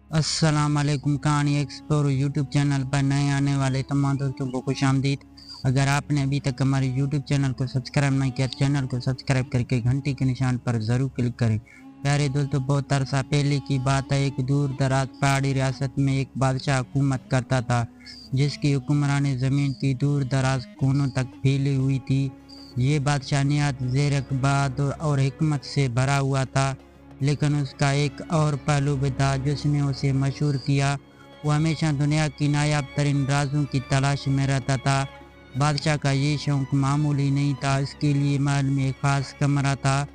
अस्सलाम वालेकुम। कहानी एक्सप्लोर यूट्यूब चैनल पर नए आने वाले तमाम दोस्तों को खुश आमदीद। अगर आपने अभी तक हमारे यूट्यूब चैनल को सब्सक्राइब नहीं किया, चैनल को सब्सक्राइब करके घंटी के निशान पर ज़रूर क्लिक करें। प्यारे दोस्तों, बहुत अरसा पहले की बात है। एक दूर दराज पहाड़ी रियासत में एक बादशाह हुकूमत करता था, जिसकी हुक्मरानी ज़मीन की दूर दराज कोनों तक फैली हुई थी। ये बादशाह निहायत ज़ेर बहादुर और हिकमत से भरा हुआ था, लेकिन उसका एक और पहलू भी था जिसने उसे मशहूर किया। वो हमेशा दुनिया की नायाब तरीन राजों की तलाश में रहता था। बादशाह का ये शौक मामूली नहीं था। इसके लिए महल में एक खास कमरा था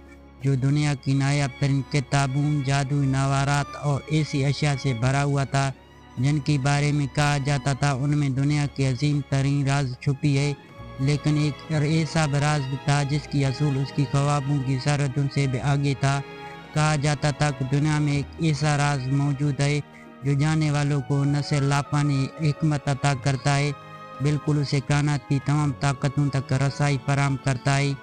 जो दुनिया की नायाब तरीन किताबों, जादुई नवारात और ऐसी अशिया से भरा हुआ था जिनके बारे में कहा जाता था उनमें दुनिया के अजीम तरीन राज छुपी है। लेकिन एक ऐसा राज भी था जिसकी असूल उसकी ख्वाबों की सरहदों से भी आगे था। कहा जाता था कि दुनिया में एक ऐसा राज मौजूद है जो जाने वालों को न से लापानी हिकमत अता करता है, बिल्कुल उसे कायनात की तमाम ताकतों तक रसाई फराहम करता है।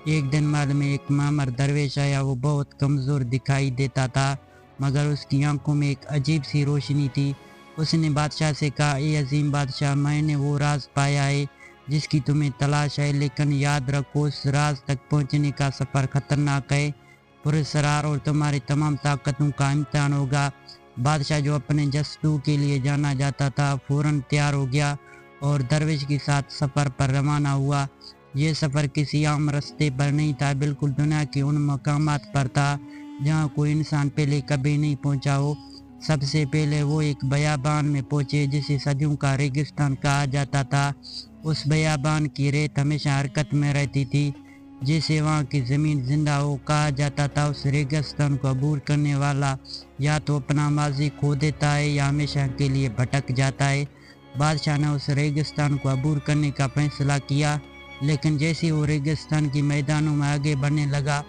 एक दिन महल में एक मामर दरवेश आया। वो बहुत कमज़ोर दिखाई देता था, मगर उसकी आंखों में एक अजीब सी रोशनी थी। उसने बादशाह से कहा, ए अजीम बादशाह, मैंने वो राज पाया है जिसकी तुम्हें तलाश है, लेकिन याद रखो उस राज तक पहुंचने का सफ़र खतरनाक है, पुरस्कार और तुम्हारी तमाम ताकतों का इम्तिहान होगा। बादशाह, जो अपने जस्तु के लिए जाना जाता था, फौरन तैयार हो गया और दरवेश के साथ सफ़र पर रवाना हुआ। ये सफ़र किसी आम रास्ते पर नहीं था, बिल्कुल दुनिया के उन मकामात पर था जहाँ कोई इंसान पहले कभी नहीं पहुँचा हो। सबसे पहले वो एक बयाबान में पहुँचे जिसे सदियों का रेगिस्तान कहा जाता था। उस बयाबान की रेत हमेशा हरकत में रहती थी, जिसे वहाँ की ज़मीन जिंदा हो कहा जाता था। उस रेगिस्तान को अबूर करने वाला या तो अपना माजी खो देता है या हमेशा के लिए भटक जाता है। बादशाह ने उस रेगिस्तान को अबूर करने का फैसला किया, लेकिन जैसे वो रेगिस्तान के मैदानों में आगे बढ़ने लगा,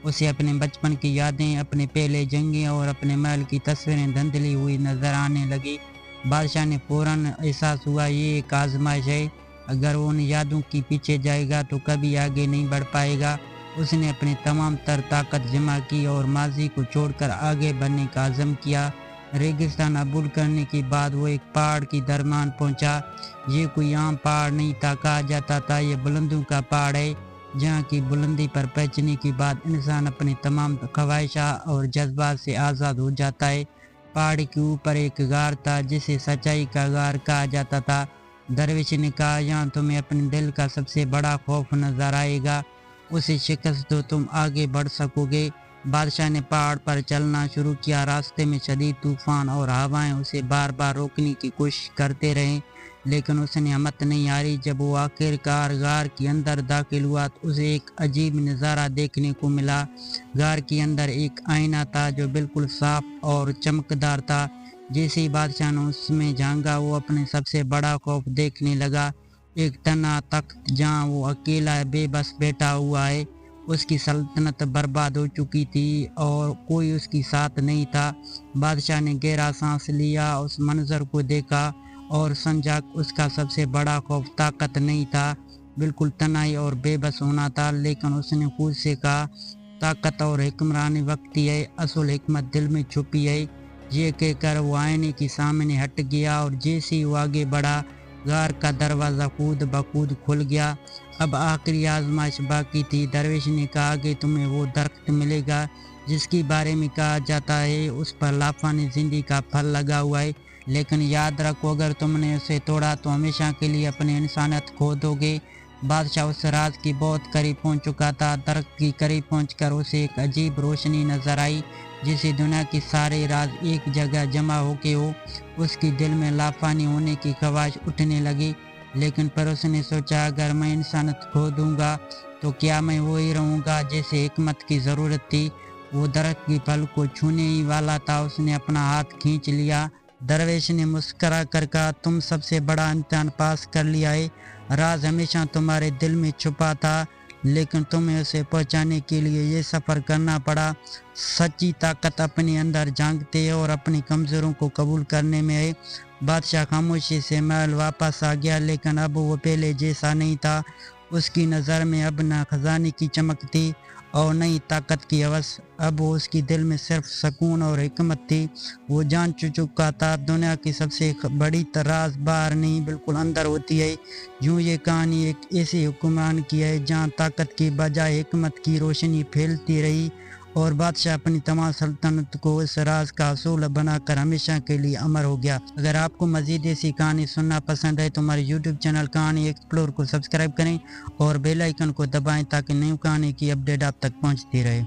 उसे अपने बचपन की यादें, अपने पहले जंगें और अपने महल की तस्वीरें धुंधली हुई नजर आने लगी। बादशाह ने फौरन एहसास हुआ ये एक आजमाइश है, अगर वो उन यादों के पीछे जाएगा तो कभी आगे नहीं बढ़ पाएगा। उसने अपनी तमाम तर ताकत जमा की और माजी को छोड़कर आगे बढ़ने का अज़म किया। रेगिस्तान अबूर करने के बाद वो एक पहाड़ की दरमियान पहुंचा। ये कोई आम पहाड़ नहीं था, कहा जाता था ये बुलंदों का पहाड़ है, जहाँ की बुलंदी पर पहुंचने के बाद इंसान अपनी तमाम ख्वाहिशात और जज्बात से आज़ाद हो जाता है। पहाड़ के ऊपर एक गार था जिसे सच्चाई का गार कहा जाता था। दरवेश ने कहा, यहाँ तुम्हें अपने दिल का सबसे बड़ा खौफ नजर आएगा, उसे शिकस्त दो, तुम आगे बढ़ सकोगे। बादशाह ने पहाड़ पर चलना शुरू किया। रास्ते में शदीद तूफान और हवाएं उसे बार बार रोकने की कोशिश करते रहे, लेकिन उसने हिम्मत नहीं हारी। जब वो आखिरकार गार के अंदर दाखिल हुआ तो उसे एक अजीब नज़ारा देखने को मिला। गार के अंदर एक आईना था जो बिल्कुल साफ और चमकदार था। जैसे ही बादशाह ने उसमें झांका, वो अपने सबसे बड़ा खौफ देखने लगा। एक तना तख्त जहाँ वो अकेला बेबस बैठा हुआ है। उसकी सल्तनत बर्बाद हो चुकी थी और कोई उसकी साथ नहीं था। बादशाह ने गहरा सांस लिया, उस मंजर को देखा और समझा उसका सबसे बड़ा खौफ ताकत नहीं था, बिल्कुल तनाई और बेबस होना था। लेकिन उसने खुद से कहा, ताकत और हुक्मरानी वक्ती है, असल हिकमत दिल में छुपी है। ये कहकर वो आईने के सामने हट गया और जैसे ही वो आगे बढ़ा, गार का दरवाज़ा खुद ब खुद खुल गया। अब आखिरी आजमाइश बाकी थी। दरवेश ने कहा कि तुम्हें वो दरख्त मिलेगा जिसके बारे में कहा जाता है उस पर लाफानी जिंदगी का फल लगा हुआ है, लेकिन याद रखो अगर तुमने उसे तोड़ा तो हमेशा के लिए अपनी इंसानियत खो दोगे। बादशाह उस राज की बहुत करीब पहुंच चुका था। दरख्त की करीब पहुंचकर उसे एक अजीब रोशनी नजर आई, जिसे दुनिया के सारे राज एक जगह जमा होके हो। उसके दिल में लाफानी होने की ख्वाहिश उठने लगी, लेकिन फिर उसने सोचा, अगर मैं इंसानियत खो दूंगा तो क्या मैं वही रहूंगा जिसे हिकमत की ज़रूरत थी। वो दरख्त की फल को छूने ही वाला था, उसने अपना हाथ खींच लिया। दरवेश ने मुस्करा कर कहा, तुम सबसे बड़ा इम्तिहान पास कर लिया है। राज हमेशा तुम्हारे दिल में छुपा था, लेकिन तुम्हें उसे पहुंचाने के लिए ये सफ़र करना पड़ा। सच्ची ताकत अपने अंदर झांकते है और अपनी कमज़ोरों को कबूल करने में है। बादशाह खामोशी से महल वापस आ गया, लेकिन अब वो पहले जैसा नहीं था। उसकी नज़र में अब ना खजाने की चमक थी اور نئی طاقت کی حوث۔ اب وہ اس کی دل میں صرف سکون اور حکمت تھی۔ وہ جان چکا تھا دنیا کی سب سے بڑی راز باہر نہیں بالکل اندر ہوتی ہے۔ یوں یہ کہانی ایک ایسی حکمران کی ہے جہاں طاقت کی بجائے حکمت کی روشنی پھیلتی رہی اور بادشاہ اپنی تمام سلطنت کو اس راز کا اصول بنا کر ہمیشہ کے لیے امر ہو گیا۔ اگر آپ کو مزید ایسی کہانی سننا پسند ہے تو ہمارے یوٹیوب چینل کہانی ایکسپلور کو سبسکرائب کریں اور بیل آئیکن کو دبائیں تاکہ نئی کہانی کی اپڈیٹ آپ تک پہنچتی رہے۔